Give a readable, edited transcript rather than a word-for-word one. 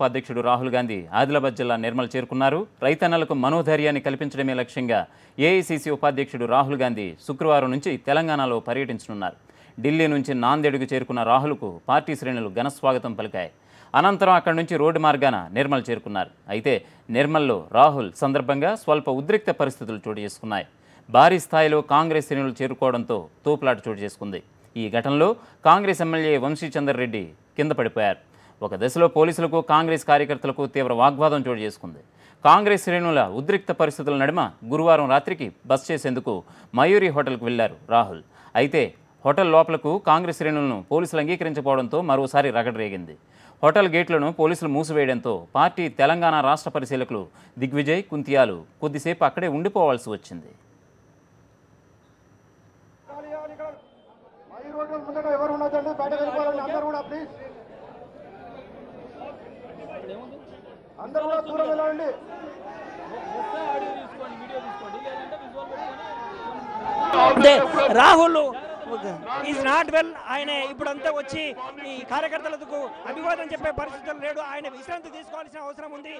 అధ్యక్షుడు రాహుల్ గాంధీ ఆదిలాబాద్ జిల్లా నిర్మల్ చేరుకున్నారు. రైతన్నలకు మనోధైర్యాన్ని కల్పించడమే లక్ష్యంగా ఏఐసీసీ ఉపాధ్యక్షుడు రాహుల్ గాంధీ శుక్రవారం నుంచి తెలంగాణలో పర్యటించనున్నారు. ఢిల్లీ నుంచి నాందేడ్కు చేరుకున్న రాహుల్కు పార్టీ శ్రేణులు ఘనస్వాగతం పలికాయి. అనంతరం అక్కడి నుంచి రోడ్డు మార్గాన నిర్మల్ చేరుకున్నారు. అయితే నిర్మల్లో రాహుల్ సందర్భంగా స్వల్ప ఉద్రిక్త పరిస్థితులు చోటు చేసుకున్నాయి. భారీ స్థాయిలో కాంగ్రెస్ శ్రేణులు చేరుకోవడంతో తోపులాట చోటు చేసుకుంది. ఈ ఘటనలో కాంగ్రెస్ ఎమ్మెల్యే వంశీచందర్ రెడ్డి కింద పడిపోయారు. ఒక దశలో పోలీసులకు కాంగ్రెస్ కార్యకర్తలకు తీవ్ర వాగ్వాదం చోటు చేసుకుంది. కాంగ్రెస్ శ్రేణుల ఉద్రిక్త పరిస్థితుల నడుమ గురువారం రాత్రికి బస్ చేసేందుకు మయూరి హోటల్కు వెళ్లారు రాహుల్. అయితే హోటల్ లోపలకు కాంగ్రెస్ శ్రేణులను పోలీసులు అంగీకరించకపోవడంతో మరోసారి రగడ రేగింది. హోటల్ గేట్లను పోలీసులు మూసివేయడంతో పార్టీ తెలంగాణ రాష్ట్ర పరిశీలకులు దిగ్విజయ్, కుంతియాలు కొద్దిసేపు అక్కడే ఉండిపోవాల్సి వచ్చింది. Rahul is not well. ఆయన ఇప్పుడంతా వచ్చి ఈ కార్యకర్తలకు అభివాదం చెప్పే పరిస్థితులు లేడు. ఆయన విశ్రాంతి తీసుకోవాల్సిన అవసరం ఉంది.